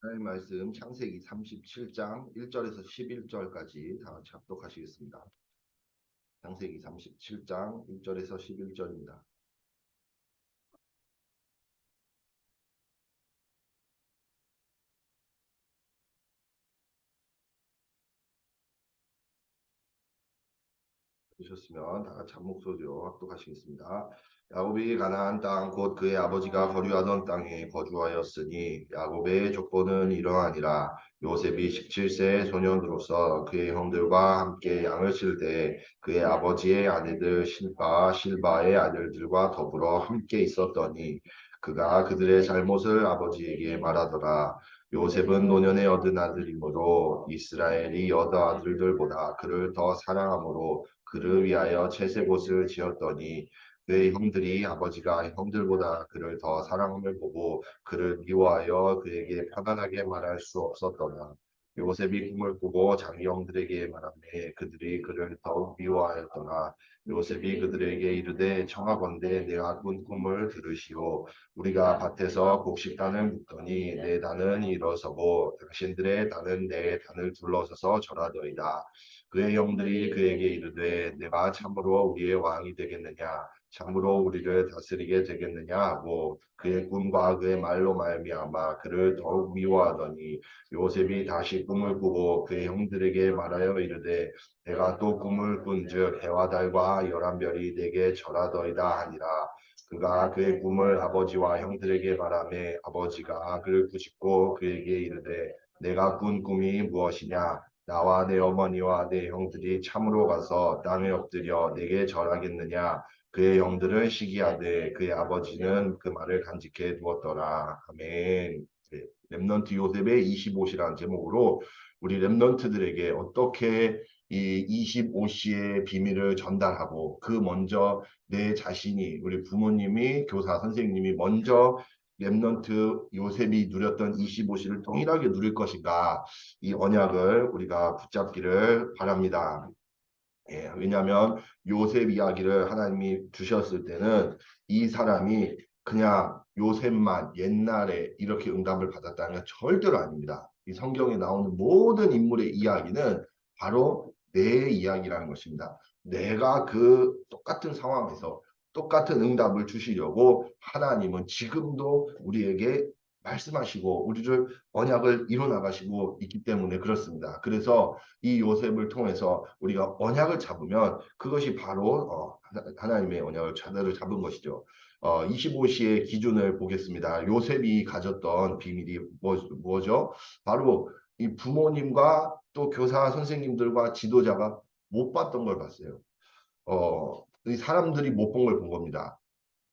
하나님 말씀 창세기 37장 1절에서 11절까지 다 합독하시겠습니다. 창세기 37장 1절에서 11절입니다. 보셨으면 다 같이 한 목소리로 합독하시겠습니다. 야곱이 가나안 땅 곧 그의 아버지가 거류하던 땅에 거주하였으니 야곱의 족보는 이러하니라. 요셉이 17세 소년으로서 그의 형들과 함께 양을 칠 때 그의 아버지의 아내들 실바의 아들들과 더불어 함께 있었더니 그가 그들의 잘못을 아버지에게 말하더라. 요셉은 노년에 얻은 아들이므로 이스라엘이 여러 아들들보다 그를 더 사랑하므로 그를 위하여 채색옷을 지었더니 그의 형들이 아버지가 형들보다 그를 더 사랑함을 보고 그를 미워하여 그에게 편안하게 말할 수 없었더라. 요셉이 꿈을 꾸고 자기 형들에게 말하매 그들이 그를 더욱 미워하였더라. 요셉이 그들에게 이르되 청하건대 내가 꾼 꿈을 들으시오. 우리가 밭에서 곡식단을 묶더니 내 단은 일어서고 당신들의 단은 내 단을 둘러서서 절하더이다. 그의 형들이 그에게 이르되 내가 참으로 우리의 왕이 되겠느냐 참으로 우리를 다스리게 되겠느냐 하고 그의 꿈과 그의 말로 말미암아 그를 더욱 미워하더니 요셉이 다시 꿈을 꾸고 그의 형들에게 말하여 이르되 내가 또 꿈을 꾼즉 해와 달과 열한 별이 내게 절하더이다 하니라. 그가 그의 꿈을 아버지와 형들에게 말하매 아버지가 그를 꾸짖고 그에게 이르되 내가 꾼 꿈이 무엇이냐 나와 내 어머니와 내 형들이 참으로 가서 땅에 엎드려 내게 절하겠느냐. 그의 형들은 시기하되 그의 아버지는 그 말을 간직해 두었더라. 아멘. 네, 렘넌트 요셉의 25시라는 제목으로 우리 렘넌트들에게 어떻게 이 25시의 비밀을 전달하고 그 먼저 내 자신이 우리 부모님이 교사 선생님이 먼저 렘넌트 요셉이 누렸던 25시를 동일하게 누릴 것인가 이 언약을 우리가 붙잡기를 바랍니다. 예, 왜냐하면 요셉 이야기를 하나님이 주셨을 때는 이 사람이 그냥 요셉만 옛날에 이렇게 응답을 받았다는 건 절대로 아닙니다. 이 성경에 나오는 모든 인물의 이야기는 바로 내 이야기라는 것입니다. 내가 그 똑같은 상황에서 똑같은 응답을 주시려고 하나님은 지금도 우리에게 말씀하시고 우리를 언약을 이뤄나가시고 있기 때문에 그렇습니다. 그래서 이 요셉을 통해서 우리가 언약을 잡으면 그것이 바로 하나님의 언약을 자녀를 잡은 것이죠. 25시의 기준을 보겠습니다. 요셉이 가졌던 비밀이 뭐죠? 바로 이 부모님과 또 교사 선생님들과 지도자가 못 봤던 걸 봤어요. 이 사람들이 못 본 걸 본 겁니다.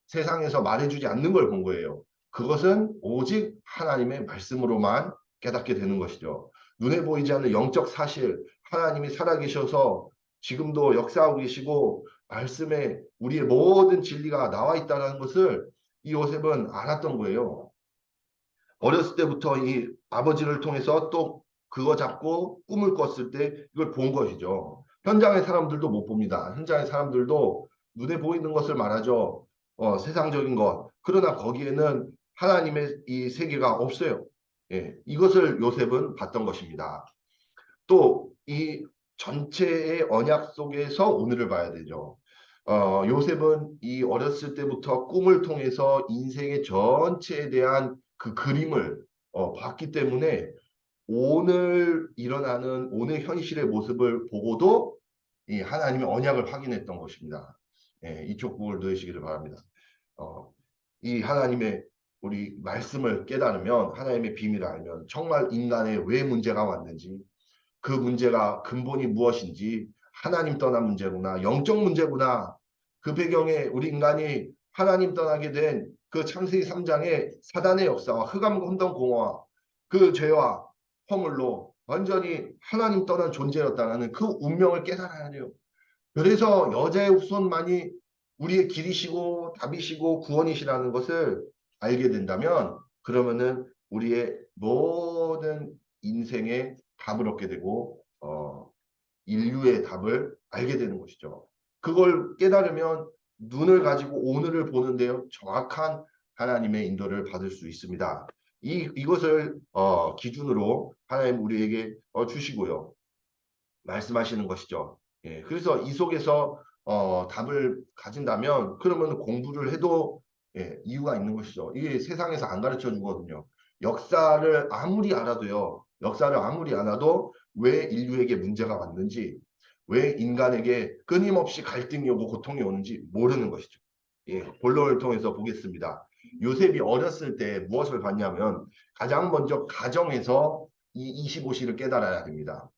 세상에서 말해주지 않는 걸 본 거예요. 그것은 오직 하나님의 말씀으로만 깨닫게 되는 것이죠. 눈에 보이지 않는 영적 사실, 하나님이 살아계셔서 지금도 역사하고 계시고 말씀에 우리의 모든 진리가 나와 있다는 것을 이 요셉은 알았던 거예요. 어렸을 때부터 이 아버지를 통해서 또 그거 잡고 꿈을 꿨을 때 이걸 본 것이죠. 현장의 사람들도 못 봅니다. 현장의 사람들도 눈에 보이는 것을 말하죠. 세상적인 것. 그러나 거기에는 하나님의 이 세계가 없어요. 예, 이것을 요셉은 봤던 것입니다. 또 이 전체의 언약 속에서 오늘을 봐야 되죠. 요셉은 이 어렸을 때부터 꿈을 통해서 인생의 전체에 대한 그 그림을 봤기 때문에 오늘 일어나는 오늘 현실의 모습을 보고도 이 하나님의 언약을 확인했던 것입니다. 예, 이쪽 부분을 넣으시기를 바랍니다. 어, 이 하나님의 우리 말씀을 깨달으면 하나님의 비밀을 알면 정말 인간에 왜 문제가 왔는지 그 문제가 근본이 무엇인지 하나님 떠난 문제구나 영적 문제구나 그 배경에 우리 인간이 하나님 떠나게 된 그 창세기 3장의 사단의 역사와 흑암 혼돈 공허와 그 죄와 허물로 완전히 하나님 떠난 존재였다는 그 운명을 깨달아야 돼요. 그래서 여자의 후손만이 우리의 길이시고 답이시고 구원이시라는 것을 알게 된다면 그러면은 우리의 모든 인생의 답을 얻게 되고 인류의 답을 알게 되는 것이죠. 그걸 깨달으면 눈을 가지고 오늘을 보는데요. 정확한 하나님의 인도를 받을 수 있습니다. 이것을 기준으로 하나님 우리에게 주시고요. 말씀하시는 것이죠. 예, 그래서 이 속에서 답을 가진다면 그러면 공부를 해도 이유가 있는 것이죠. 이게 세상에서 안 가르쳐 주거든요. 역사를 아무리 알아도요. 역사를 아무리 알아도 왜 인류에게 문제가 왔는지, 왜 인간에게 끊임없이 갈등이 오고 고통이 오는지 모르는 것이죠. 예, 본론을 통해서 보겠습니다. 요셉이 어렸을 때 무엇을 봤냐면 가장 먼저 가정에서 이 25시를 깨달아야 됩니다.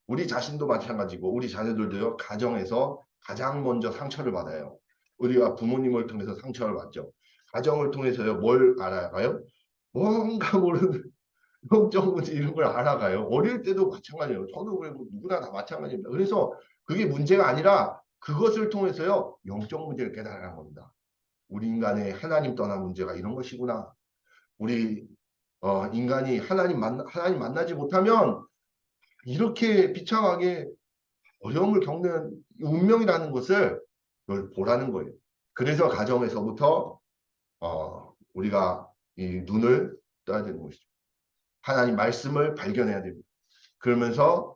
우리 자신도 마찬가지고 우리 자녀들도요. 가정에서 가장 먼저 상처를 받아요. 우리가 부모님을 통해서 상처를 받죠. 가정을 통해서요. 뭘 알아가요? 뭔가 모르는 영적 문제 이런 걸 알아가요. 어릴 때도 마찬가지예요. 저도 그리고 누구나 다 마찬가지입니다. 그래서 그게 문제가 아니라 그것을 통해서요. 영적 문제를 깨달아가는 겁니다. 우리 인간의 하나님 떠난 문제가 이런 것이구나. 우리 인간이 하나님 만나지 못하면 이렇게 비참하게 어려움을 겪는 운명이라는 것을 그걸 보라는 거예요. 그래서 가정에서부터 우리가 이 눈을 떠야 되는 것이죠. 하나님 말씀을 발견해야 됩니다. 그러면서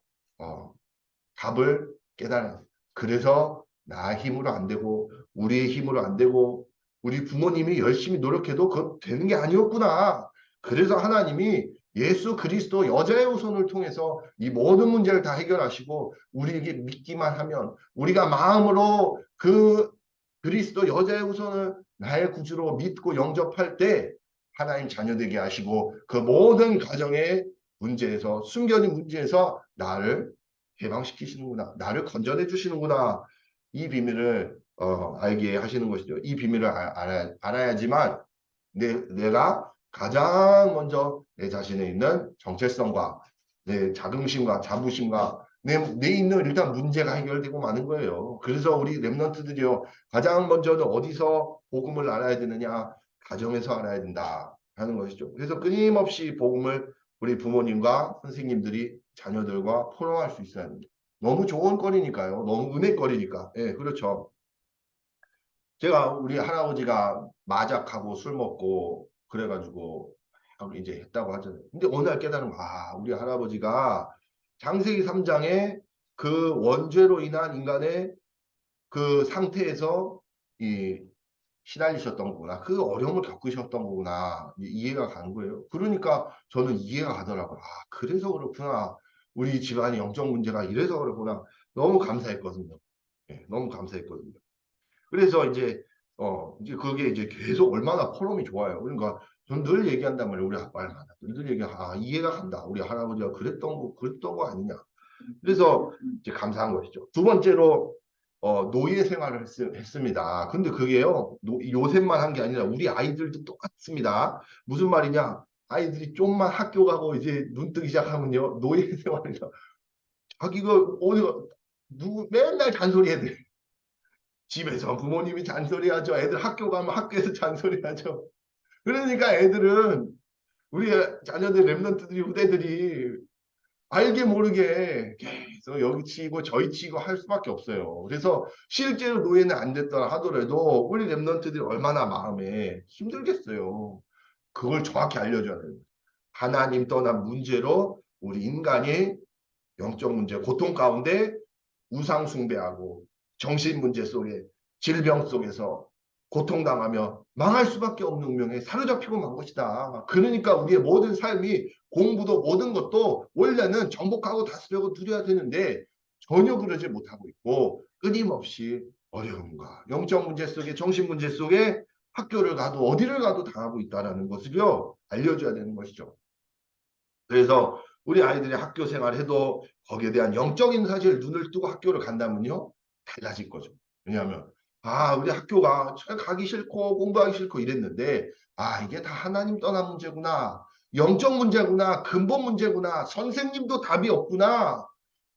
답을 깨달아야 됩니다. 그래서 나 힘으로 안 되고 우리의 힘으로 안 되고 우리 부모님이 열심히 노력해도 그것 되는 게 아니었구나. 그래서 하나님이 예수 그리스도 여자의 후손을 통해서 이 모든 문제를 다 해결하시고 우리에게 믿기만 하면 우리가 마음으로 그 그리스도 여자의 후손을 나의 구주로 믿고 영접할 때 하나님 자녀 되게 하시고 그 모든 가정의 문제에서 숨겨진 문제에서 나를 해방시키시는구나. 나를 건져내 주시는구나. 이 비밀을 알게 하시는 것이죠. 이 비밀을 알아야지만 내가 가장 먼저 내 자신에 있는 정체성과 내 자긍심과 자부심과 내 있는 일단 문제가 해결되고 마는 거예요. 그래서 우리 랩런트들이요. 가장 먼저는 어디서 복음을 알아야 되느냐? 가정에서 알아야 된다 하는 것이죠. 그래서 끊임없이 복음을 우리 부모님과 선생님들이 자녀들과 포럼할 수 있어야 합니다. 너무 좋은 거리니까요. 너무 은혜 거리니까. 예, 그렇죠. 제가 우리 할아버지가 마작하고 술 먹고 그래가지고 이제 했다고 하잖아요. 근데 어느 날 깨달으면 우리 할아버지가 창세기 3장에 그 원죄로 인한 인간의 그 상태에서 이 시달리셨던 거구나. 그 어려움을 겪으셨던 거구나. 이해가 가는 거예요. 그러니까 저는 이해가 가더라고요. 그래서 그렇구나. 우리 집안의 영적 문제가 이래서 그렇구나. 너무 감사했거든요. 예, 너무 감사했거든요. 그래서 이제 그게 이제 계속 얼마나 포럼이 좋아요. 그러니까 전 늘 얘기한단 말이에요. 우리 아빠랑 늘 이해가 간다. 우리 할아버지가 그랬던 거 아니냐. 그래서 이제 감사한 것이죠. 두 번째로 노예 생활을 했습니다. 근데 그게요 요새만 한 게 아니라 우리 아이들도 똑같습니다. 무슨 말이냐? 아이들이 좀만 학교 가고 이제 눈 뜨기 시작하면요 노예 생활이죠. 자기가 어디가 누구 맨날 잔소리해야 돼. 집에서 부모님이 잔소리하죠. 애들 학교 가면 학교에서 잔소리하죠. 그러니까 애들은 우리 자녀들 랩런트들이 후대들이 알게 모르게 계속 여기 치고 저기 치고 할 수밖에 없어요. 그래서 실제로 노예는 안 됐다 하더라도 우리 랩런트들이 얼마나 마음에 힘들겠어요. 그걸 정확히 알려줘야 돼요. 하나님 떠난 문제로 우리 인간이 영적 문제, 고통 가운데 우상 숭배하고 정신 문제 속에 질병 속에서 고통당하며 망할 수밖에 없는 운명에 사로잡히고 만 것이다. 그러니까 우리의 모든 삶이 공부도 모든 것도 원래는 정복하고 다스려고 누려야 되는데 전혀 그러지 못하고 있고 끊임없이 어려움과 영적 문제 속에 정신 문제 속에 학교를 가도 어디를 가도 당하고 있다는 것을요 알려줘야 되는 것이죠. 그래서 우리 아이들이 학교 생활해도 거기에 대한 영적인 사실을 눈을 뜨고 학교를 간다면요 달라질 거죠. 왜냐하면 우리 학교가 가기 싫고 공부하기 싫고 이랬는데 이게 다 하나님 떠난 문제구나. 영적 문제구나. 근본 문제구나. 선생님도 답이 없구나.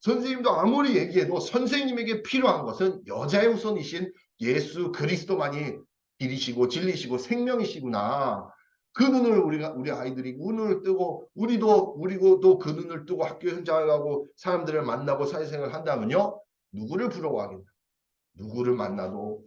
선생님도 아무리 얘기해도 선생님에게 필요한 것은 여자의 우선이신 예수 그리스도만이 길이시고 진리시고 생명이시구나. 그 눈을 우리 아이들이 눈을 뜨고 우리도 그 눈을 뜨고 학교 현장을 가고 사람들을 만나고 사회생활을 한다면요 누구를 부러워하겠나 누구를 만나도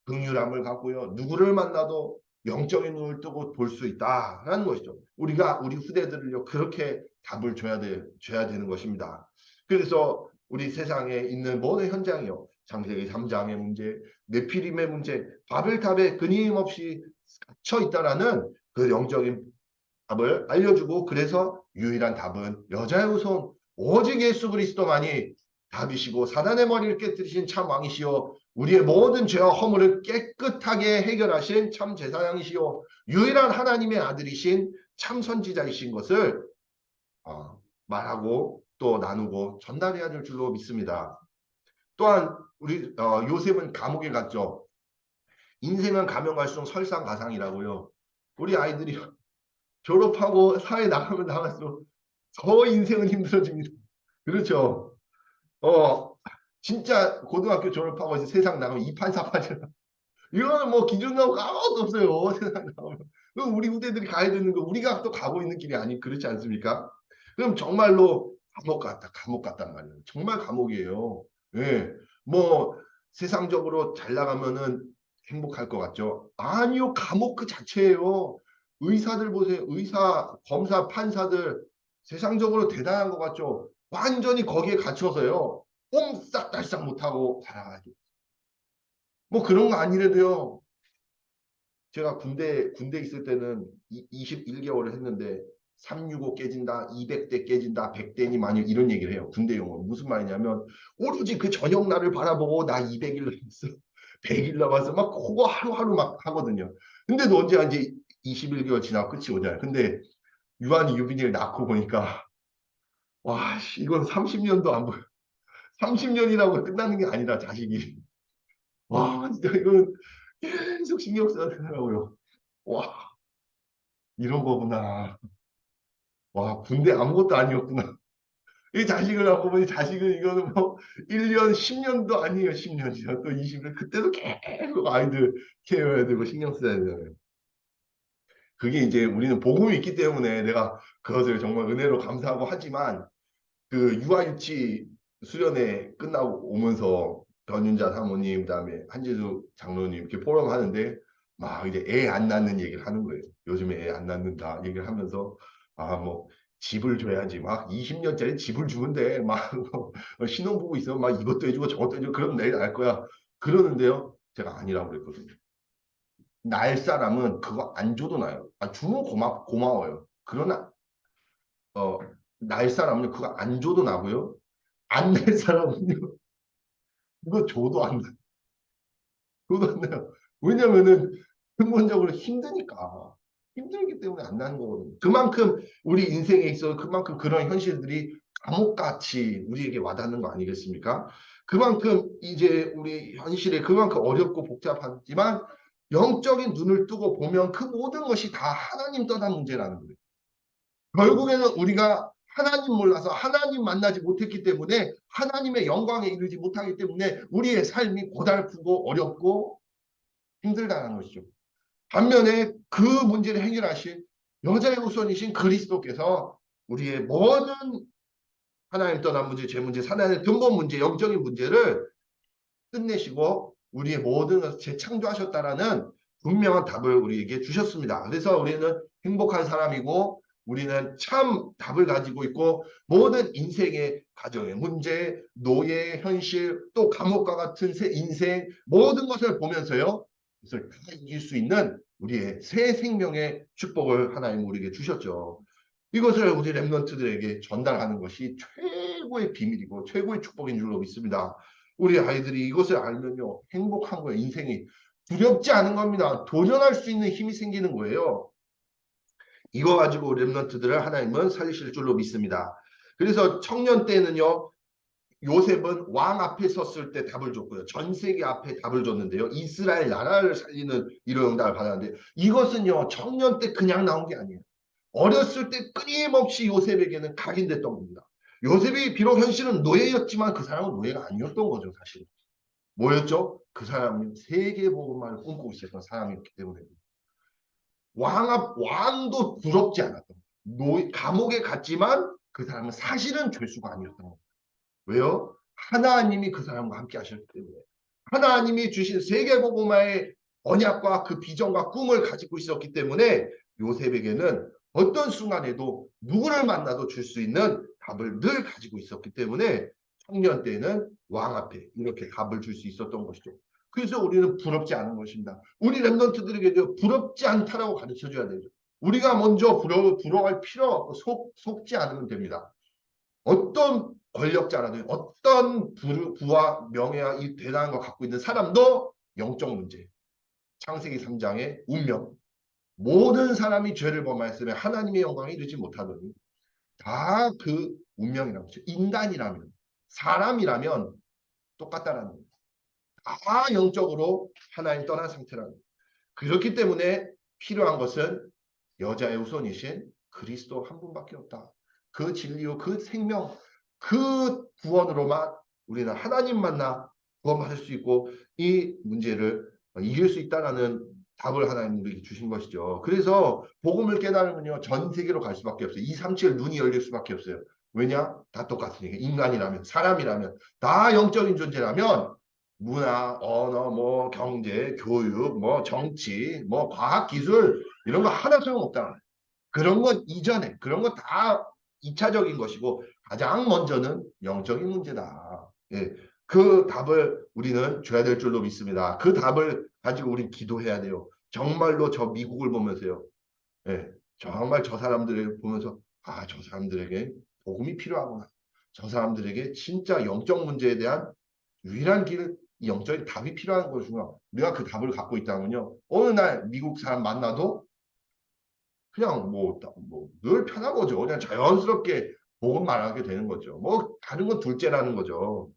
긍휼함을 갖고요 누구를 만나도 영적인 눈을 뜨고 볼 수 있다라는 것이죠. 우리가 우리 후대들을요 그렇게 답을 줘야 되는 것입니다. 그래서 우리 세상에 있는 모든 현장이요 창세기 3장의 문제, 네피림의 문제, 바벨탑에 끊임없이 갇혀 있다라는 그 영적인 답을 알려주고 그래서 유일한 답은 여자의 후손 오직 예수 그리스도만이 답이시고 사단의 머리를 깨뜨리신 참 왕이시요 우리의 모든 죄와 허물을 깨끗하게 해결하신 참 제사장이시요 유일한 하나님의 아들이신 참 선지자이신 것을 말하고 또 나누고 전달해야 될 줄로 믿습니다. 또한 우리 요셉은 감옥에 갔죠. 인생은 가면 갈수록 설상가상이라고요. 우리 아이들이 졸업하고 사회 나가면 나갈수록 더 인생은 힘들어집니다. 그렇죠. 진짜 고등학교 졸업하고 이제 세상 나가면 이판사판이라. 이거는 뭐 기준 나오고 아무것도 없어요. 세상 나가면. 그럼 우리 후대들이 가야 되는 거 우리가 또 가고 있는 길이 아니 그렇지 않습니까? 그럼 정말로 감옥 같단 말이에요. 정말 감옥이에요. 예. 뭐 세상적으로 잘 나가면은 행복할 것 같죠? 아니요. 감옥 그 자체예요. 의사들 보세요. 의사, 검사, 판사들 세상적으로 대단한 것 같죠? 완전히 거기에 갇혀서요. 옴싹달싹 못하고 살아가죠. 뭐 그런 거 아니래도요. 제가 군대 있을 때는 21개월을 했는데 365 깨진다, 200대 깨진다, 100대니 만일 이런 얘기를 해요. 군대 용어. 무슨 말이냐면 오로지 그 저녁 날을 바라보고 나 200일 남았어. 100일 남았어. 막 그거 하루하루 막 하거든요. 근데도 언제 이제 21개월 지나고 끝이 오잖아요. 근데 유한이 유빈이를 낳고 보니까 와, 이건 30년도 안 보여. 30년이라고 끝나는 게 아니라 자식이. 와, 진짜 이건 계속 신경 써야 되더라고요. 와, 이런 거구나. 와, 군대 아무것도 아니었구나. 이 자식을 낳고 보니 자식은 이거는 뭐 1년, 10년도 아니에요. 10년이요. 또 20년. 그때도 계속 아이들 케어해야 되고 신경 써야 되잖아요. 그게 이제 우리는 복음이 있기 때문에 내가 그것을 정말 은혜로 감사하고 하지만 그 유아유치 수련회 끝나고 오면서 변윤자 사모님 그다음에 한재수 장로님 이렇게 포럼 하는데 막 이제 애 안 낳는 얘기를 하는 거예요. 요즘에 애 안 낳는다 얘기를 하면서 뭐 집을 줘야지 막 20년짜리 집을 주는데 막 신혼부부 있으면 막 이것도 해주고 저것도 해주고 그럼 내일 알 거야. 그러는데요. 제가 아니라고 그랬거든요. 날 사람은 그거 안 줘도 나요. 주면 고마워요. 그러나 어, 날 사람은 그거 안 줘도 나고요. 안 날 사람은요. 그거 줘도 안 돼. 줘도 안 돼요. 왜냐면은 근본적으로 힘드니까. 힘들기 때문에 안 나는 거거든요. 그만큼 우리 인생에 있어 그만큼 그런 현실들이 감옥같이 우리에게 와닿는 거 아니겠습니까? 그만큼 이제 우리 현실에 그만큼 어렵고 복잡하지만 영적인 눈을 뜨고 보면 그 모든 것이 다 하나님 떠난 문제라는 거예요. 결국에는 우리가 하나님 몰라서 하나님 만나지 못했기 때문에 하나님의 영광에 이르지 못하기 때문에 우리의 삶이 고달프고 어렵고 힘들다는 것이죠. 반면에 그 문제를 해결하신 여자의 우선이신 그리스도께서 우리의 모든 하나님 떠난 문제, 죄 문제, 사단의 근본 문제, 영적인 문제를 끝내시고 우리의 모든 것을 재창조하셨다라는 분명한 답을 우리에게 주셨습니다. 그래서 우리는 행복한 사람이고 우리는 참 답을 가지고 있고 모든 인생의 가정의 문제, 노예, 현실, 또 감옥과 같은 인생 모든 것을 보면서요. 그것을 다 이길 수 있는 우리의 새 생명의 축복을 하나님 우리에게 주셨죠. 이것을 우리 랩런트들에게 전달하는 것이 최고의 비밀이고 최고의 축복인 줄로 믿습니다. 우리 아이들이 이것을 알면요. 행복한 거예요. 인생이. 두렵지 않은 겁니다. 도전할 수 있는 힘이 생기는 거예요. 이거 가지고 랩런트들을 하나님은 살리실 줄로 믿습니다. 그래서 청년 때는요. 요셉은 왕 앞에 섰을 때 답을 줬고요. 전 세계 앞에 답을 줬는데요. 이스라엘 나라를 살리는 이런 응답을 받았는데 이것은요. 청년 때 그냥 나온 게 아니에요. 어렸을 때 끊임없이 요셉에게는 각인됐던 겁니다. 요셉이 비록 현실은 노예였지만 그 사람은 노예가 아니었던 거죠. 사실. 뭐였죠? 그 사람은 세계복음만을 꿈꾸고 있었던 사람이었기 때문에 왕도 부럽지 않았던 거예요. 감옥에 갔지만 그 사람은 사실은 죄수가 아니었던 거예요. 왜요? 하나님이 그 사람과 함께 하셨기 때문에 하나님이 주신 세계복음화의 언약과 그 비전과 꿈을 가지고 있었기 때문에 요셉에게는 어떤 순간에도 누구를 만나도 줄 수 있는 답을 늘 가지고 있었기 때문에 청년 때는 왕 앞에 이렇게 답을 줄 수 있었던 것이죠. 그래서 우리는 부럽지 않은 것입니다. 우리 랩런트들에게도 부럽지 않다라고 가르쳐줘야 되죠. 우리가 먼저 부러워할 필요 속지 않으면 됩니다. 어떤 권력자라든 어떤 부와 명예와 이 대단한 걸 갖고 있는 사람도 영적 문제, 창세기 3장의 운명, 모든 사람이 죄를 범하였으면 하나님의 영광에 이르지 못하더니 다 그 운명이라고 하죠. 인간이라면, 사람이라면 똑같다라는 거예요. 다 영적으로 하나님 떠난 상태라는 거예요. 그렇기 때문에 필요한 것은 여자의 후손이신 그리스도 한 분밖에 없다. 그 진리요, 그 생명, 그 구원으로만 우리는 하나님 만나 구원받을 수 있고 이 문제를 이길 수 있다라는 답을 하나님 우리에게 주신 것이죠. 그래서 복음을 깨달으면요, 전 세계로 갈 수밖에 없어요. 237 눈이 열릴 수밖에 없어요. 왜냐? 다 똑같으니까. 인간이라면, 사람이라면, 다 영적인 존재라면 문화, 언어, 뭐 경제, 교육, 뭐 정치, 뭐 과학, 기술 이런 거 하나 소용없다. 그런 것 이전에 그런 거 다 2차적인 것이고 가장 먼저는 영적인 문제다. 예. 그 답을 우리는 줘야 될 줄로 믿습니다. 그 답을 가지고 우리 기도해야 돼요. 정말로 저 미국을 보면서요. 예. 정말 저 사람들을 보면서 아, 저 사람들에게 복음이 필요하구나. 저 사람들에게 진짜 영적 문제에 대한 유일한 길, 영적인 답이 필요한 것이구나. 우리가 그 답을 갖고 있다면요. 어느 날 미국 사람 만나도 그냥 늘 편한 거죠. 그냥 자연스럽게 복음 말하게 되는 거죠. 뭐 다른 건 둘째라는 거죠.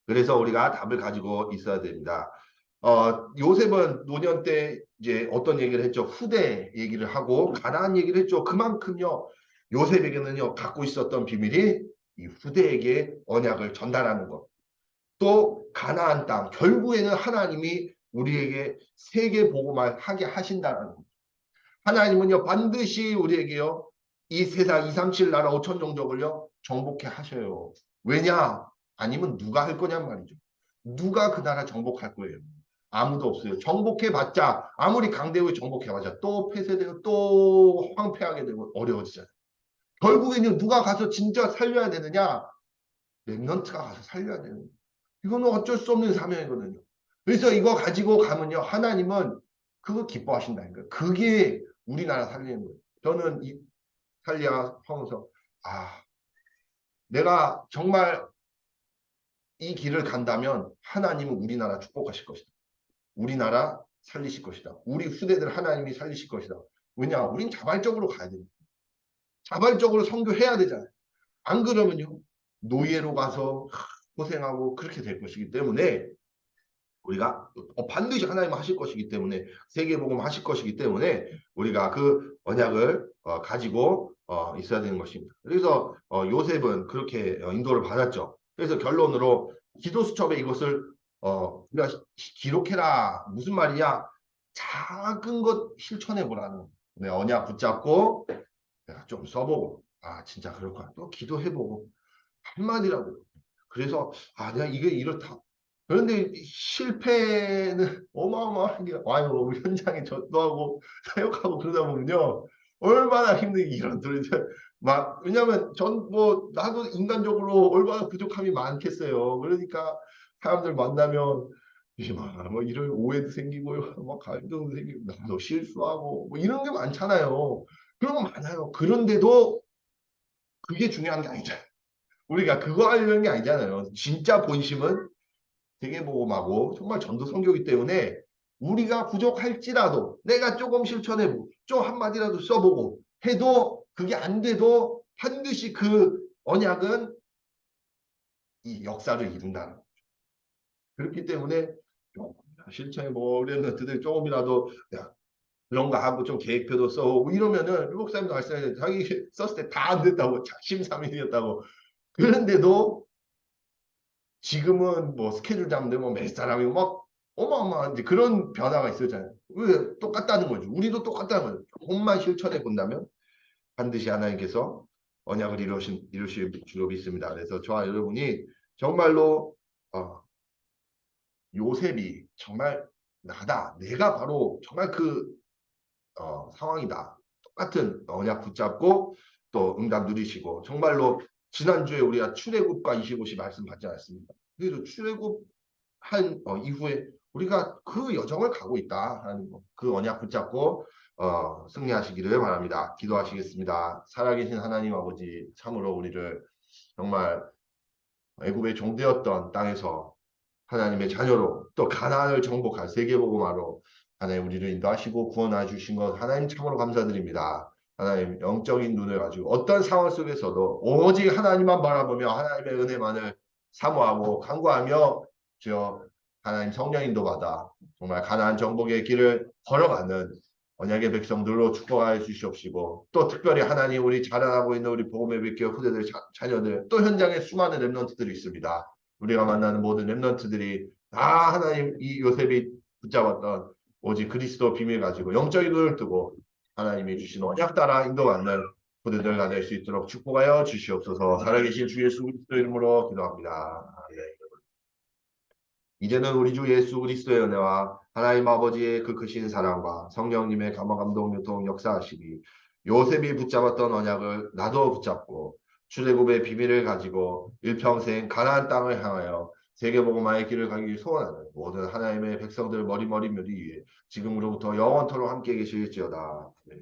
그래서 우리가 답을 가지고 있어야 됩니다. 요셉은 노년 때 이제 어떤 얘기를 했죠? 후대 얘기를 하고 가나안 얘기를 했죠. 그만큼요. 요셉에게는요 갖고 있었던 비밀이 이 후대에게 언약을 전달하는 것. 또 가나안 땅 결국에는 하나님이 우리에게 세계 복음을 하게 하신다는 것. 하나님은요 반드시 우리에게요 이 세상 237 나라 5천 종족을요 정복해 하셔요. 왜냐? 아니면 누가 할 거냔 말이죠. 누가 그 나라 정복할 거예요? 아무도 없어요. 정복해봤자 아무리 강대국이 정복해봤자 또 폐쇄되고 또 황폐하게 되고 어려워지잖아요. 결국에는 누가 가서 진짜 살려야 되느냐? 렘넌트가 가서 살려야 되는 거예요. 이거는 어쩔 수 없는 사명이거든요. 그래서 이거 가지고 가면요 하나님은 그거 기뻐하신다는 거예요. 그게 우리나라 살리는 거예요. 저는 이탈리아 하면서 아 내가 정말 이 길을 간다면 하나님은 우리나라 축복하실 것이다. 우리나라 살리실 것이다. 우리 후대들 하나님이 살리실 것이다. 왜냐? 우린 자발적으로 가야 됩니다. 자발적으로 선교해야 되잖아요. 안 그러면요. 노예로 가서 고생하고 그렇게 될 것이기 때문에 우리가 반드시 하나님 하실 것이기 때문에 세계복음 하실 것이기 때문에 우리가 그 언약을 가지고 있어야 되는 것입니다. 그래서 요셉은 그렇게 인도를 받았죠. 그래서 결론으로 기도 수첩에 이것을 우리가 기록해라. 무슨 말이냐? 작은 것 실천해 보라는 네, 언약 붙잡고 내가 좀 써보고 아 진짜 그렇구나. 또 기도해보고 한마디라도 그래서 아 내가 이게 이렇다. 그런데 실패는 어마어마하게 와요. 현장에 전도하고 사역하고 그러다 보면요. 얼마나 힘들게 이런 도대체 막 왜냐면 전 뭐 나도 인간적으로 얼마나 부족함이 많겠어요. 그러니까 사람들 만나면 이게 뭐 이런 오해도 생기고요. 막 갈등도 생기고 나도 실수하고 뭐 이런 게 많잖아요. 그런 거 많아요. 그런데도 그게 중요한 게 아니잖아요. 우리가 그거 하려는 게 아니잖아요. 진짜 본심은 세계복음하고 정말 전도 선교이기 때문에 우리가 부족할지라도 내가 조금 실천해보고 좀 한마디라도 써보고 해도 그게 안 돼도 반드시 그 언약은 이 역사를 이룬다는 거죠. 그렇기 때문에 실천해보고 랩런트들 조금이라도 야, 그런 거 하고 좀 계획표도 써오고 이러면은 목사님도 말씀하셨는데 자기 썼을 때 다 안 됐다고 작심삼일이었다고 그런데도 지금은 뭐 스케줄 잡는데 뭐 몇 사람이 막 어마어마한 이제 그런 변화가 있었잖아요. 왜 똑같다는 거죠. 우리도 똑같다는 거죠. 조금만 실천해 본다면 반드시 하나님께서 언약을 이루실 줄로 믿습니다. 그래서 저와 여러분이 정말로 요셉이 정말 나다. 내가 바로 정말 그 상황이다. 똑같은 언약 붙잡고 또 응답 누리시고 정말로 지난주에 우리가 출애굽과 25시 말씀 받지 않았습니까? 그래서 출애굽한 이후에 우리가 그 여정을 가고 있다 하는 거. 그 언약 붙잡고 승리하시기를 바랍니다. 기도하시겠습니다. 살아계신 하나님 아버지 참으로 우리를 정말 애굽의 종되었던 땅에서 하나님의 자녀로 또 가나안을 정복할 세계복음화로 하나님 우리를 인도하시고 구원해 주신 것 하나님 참으로 감사드립니다. 하나님 영적인 눈을 가지고 어떤 상황 속에서도 오직 하나님만 바라보며 하나님의 은혜만을 사모하고 간구하며 주여 하나님 성령 인도받아 정말 가나안 정복의 길을 걸어가는 언약의 백성들로 축복하여 주시옵시고 또 특별히 하나님 우리 자라나고 있는 우리 복음의 백교 후대들 자녀들 또 현장에 수많은 렘넌트들이 있습니다. 우리가 만나는 모든 렘넌트들이 다 하나님 이 요셉이 붙잡았던 오직 그리스도 비밀 가지고 영적인 눈을 뜨고 하나님이 주신 언약 따라 인도받는 부대들 가될 수 있도록 축복하여 주시옵소서. 살아계신 주 예수 그리스도 이름으로 기도합니다. 아멘. 이제는 우리 주 예수 그리스도의 은혜와 하나님 아버지의 그 크신 사랑과 성령님의 감화 감동 유통 역사하시기 요셉이 붙잡았던 언약을 나도 붙잡고 출애굽의 비밀을 가지고 일평생 가나안 땅을 향하여 세계복음화의 길을 가기 소원하는 모든 하나님의 백성들 머리머리 묘리 위에 지금으로부터 영원토록 함께 계실지어다. 네.